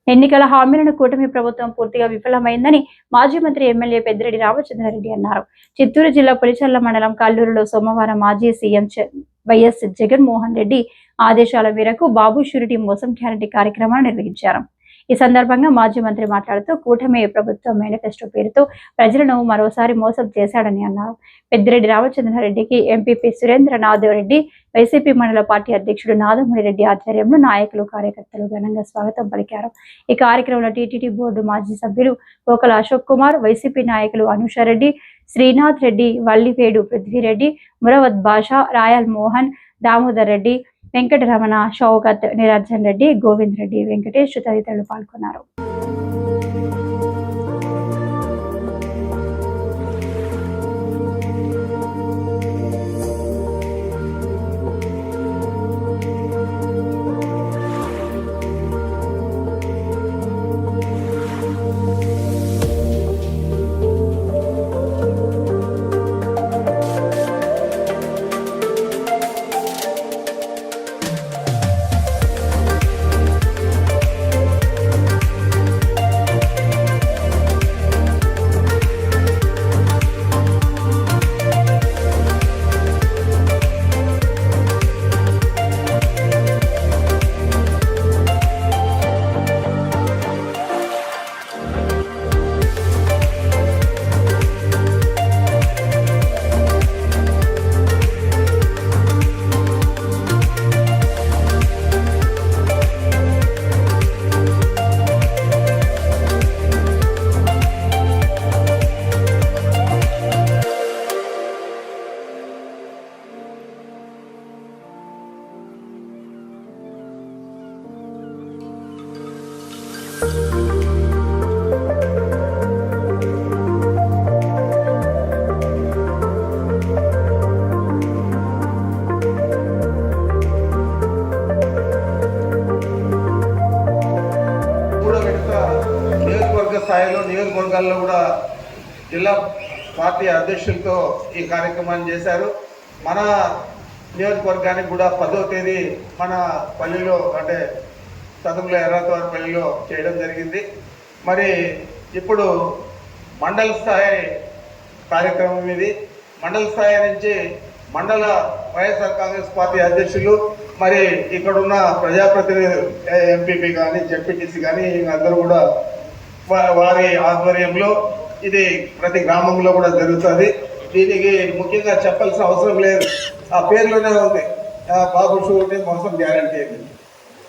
ఎన్నికల హామీలను కూటమి ప్రభుత్వం పూర్తిగా విఫలమైందని మాజీ మంత్రి ఎమ్మెల్యే పెద్దిరెడ్డి రామచంద్రారెడ్డి అన్నారు. చిత్తూరు జిల్లా పులిచెర్ల మండలం కల్లూరులో సోమవారం మాజీ సీఎం వైఎస్ జగన్మోహన్ రెడ్డి ఆదేశాల మేరకు బాబు షూరిటీ మోసం గ్యారంటీ కార్యక్రమాన్ని నిర్వహించారు. ఈ సందర్భంగా మాజీ మంత్రి మాట్లాడుతూ కూటమి ప్రభుత్వం మేనిఫెస్టో పేరుతో ప్రజలను మరోసారి మోసం చేశాడని అన్నారు. పెద్దిరెడ్డి రామచంద్రారెడ్డికి ఎంపీపీ సురేంద్రనాథ్ రెడ్డి, వైసీపీ మండల పార్టీ అధ్యక్షుడు నాదముని రెడ్డి ఆధ్వర్యంలో నాయకులు, కార్యకర్తలు ఘనంగా స్వాగతం పలికారు. ఈ కార్యక్రమంలో టీటీడీ బోర్డు మాజీ సభ్యులు కోకల అశోక్ కుమార్, వైసీపీ నాయకులు అనుషారెడ్డి, శ్రీనాథ్ రెడ్డి, వల్లివేడు పృథ్వీరెడ్డి, మురవత్ బాషా, రాయల్ మోహన్, దామోదర్ రెడ్డి, వెంకటరమణ, షౌకత్, నిరంజన్ రెడ్డి, గోవింద్ రెడ్డి, వెంకటేష్ తదితరులు పాల్గొన్నారు. స్థాయిలో నియోజకవర్గాల్లో కూడా జిల్లా పార్టీ అధ్యక్షులతో ఈ కార్యక్రమాన్ని చేశారు. మన నియోజకవర్గానికి కూడా 10వ తేదీ మన పల్లిలో అంటే చదువుల ఎర్రతవారిపల్లిలో చేయడం జరిగింది. మరి ఇప్పుడు మండల స్థాయి కార్యక్రమం ఇది. మండల స్థాయి నుంచి మండల వైఎస్ఆర్ కాంగ్రెస్ పార్టీ అధ్యక్షులు, మరి ఇక్కడున్న ప్రజాప్రతినిధి ఎంపీపీ కానీ జెడ్పీటీసీ కానీ అందరూ కూడా వారి ఆధ్వర్యంలో ఇది ప్రతి గ్రామంలో కూడా జరుగుతుంది. దీనికి ముఖ్యంగా చెప్పాల్సిన అవసరం లేదు, ఆ పేర్లోనే ఉంది, బాబు షూరిటీ మోసం గ్యారంటీ అని.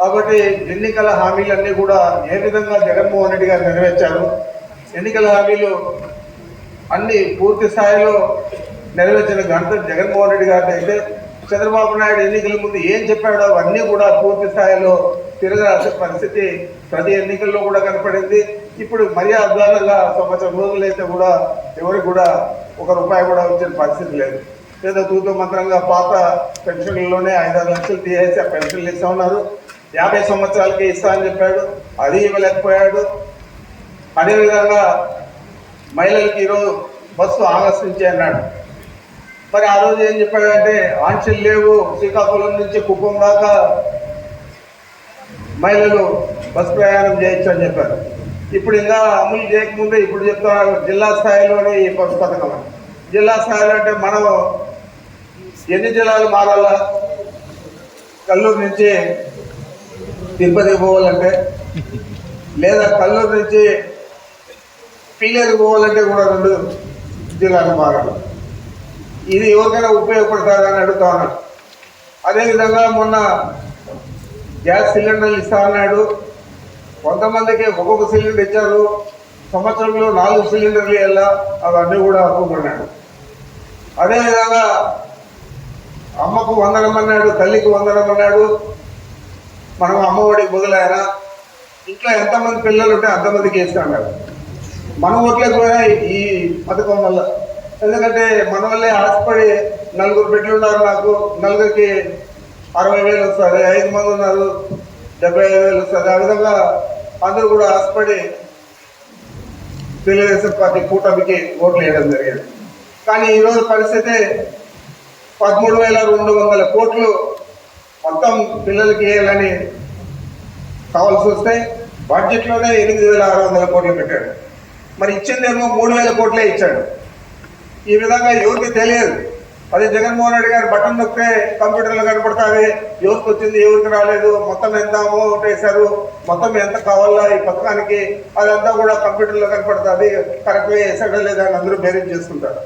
కాబట్టి ఎన్నికల హామీలన్నీ కూడా ఏ విధంగా జగన్మోహన్ రెడ్డి గారు నెరవేర్చారు, ఎన్నికల హామీలు అన్ని పూర్తి స్థాయిలో నెరవేర్చిన ఘనత జగన్మోహన్ రెడ్డి గారిని అయితే, చంద్రబాబు నాయుడు ఎన్నికల ముందు ఏం చెప్పాడో అవన్నీ కూడా పూర్తి స్థాయిలో తిరగరాల్సిన పరిస్థితి ప్రతి ఎన్నికల్లో కూడా కనపడింది. ఇప్పుడు మరీ అద్భుతంగా సంవత్సరం రోజులైతే కూడా ఎవరికి కూడా ₹1 కూడా వచ్చిన పరిస్థితి లేదు. ఏదో తూతూ మంత్రంగా పాత పెన్షన్లలోనే 5-6 లక్షలు తీసేసి ఆ పెన్షన్లు ఇస్తా ఉన్నారు. 50 సంవత్సరాలకి ఇస్తా అని చెప్పాడు, అది ఇవ్వలేకపోయాడు. అదేవిధంగా మహిళలకి ఈరోజు బస్సు ఆగస్టు నుంచి అన్నాడు. మరి ఆ రోజు ఏం చెప్పాడంటే ఆంక్షలు లేవు, శ్రీకాకుళం నుంచి కుప్పం దాకా మహిళలు బస్సు ప్రయాణం చేయొచ్చు అని చెప్పారు. ఇప్పుడు ఇంకా అమలు చేయకముందే ఇప్పుడు చెప్తున్నారు జిల్లా స్థాయిలోనే ఈ బస్సు పథకం అని. జిల్లా స్థాయిలో అంటే మనం ఎన్ని జిల్లాలు మారాలా? కల్లూరు నుంచి తిరుపతికి పోవాలంటే, లేదా కల్లూరు నుంచి పీలేరుకి పోవాలంటే కూడా 2 జిల్లాలు మారాలి. ఇది ఎవరికైనా ఉపయోగపడుతుందని అడుగుతా ఉన్నాడు. అదేవిధంగా మొన్న గ్యాస్ సిలిండర్లు ఇస్తా అన్నాడు. కొంతమందికి ఒక్కొక్క సిలిండర్ ఇచ్చారు, సంవత్సరంలో 4 సిలిండర్లు వెళ్ళా, అవన్నీ కూడా అమ్ముకున్నాడు. అదేవిధంగా అమ్మకు వందనం అన్నాడు, తల్లికి వందనం అన్నాడు. మనం అమ్మఒడికి బదులైనా ఇంట్లో ఎంతమంది పిల్లలు ఉంటే అంతమందికి వేసుకున్నాడు. మన ఓట్లకు పోయినా ఈ పథకం వల్ల, ఎందుకంటే మన వల్లే ఆశపడి 4 బిడ్డలు ఉన్నారు, నాకు నలుగురికి 60,000 వస్తుంది, 5 మంది ఉన్నారు 75,000 వస్తుంది. ఆ విధంగా అందరూ కూడా ఆశపడి తెలుగుదేశం పార్టీ కూటమికి ఓట్లు వేయడం జరిగింది. కానీ ఈరోజు పరిస్థితి 13,200 కోట్లు మొత్తం పిల్లలకి వేయాలని కావాల్సి వస్తే బడ్జెట్లోనే 8,600 కోట్లు పెట్టాడు. మరి ఇచ్చిందేమో 3,000 కోట్లే ఇచ్చాడు. ఈ విధంగా ఎవరికి తెలియదు. అదే జగన్మోహన్ రెడ్డి గారు బటన్ నొక్కితే కంప్యూటర్లో కనపడుతుంది ఎవరికి వచ్చింది ఎవరికి రాలేదు, మొత్తం ఎంత అమౌంట్ వేశారు, మొత్తం ఎంత కావాలా ఈ పథకానికి, అదంతా కూడా కంప్యూటర్లో కనపడుతుంది. కరెక్ట్గా వేసాడో లేదా అని అందరూ బేరీజ్ చేసుకుంటారు.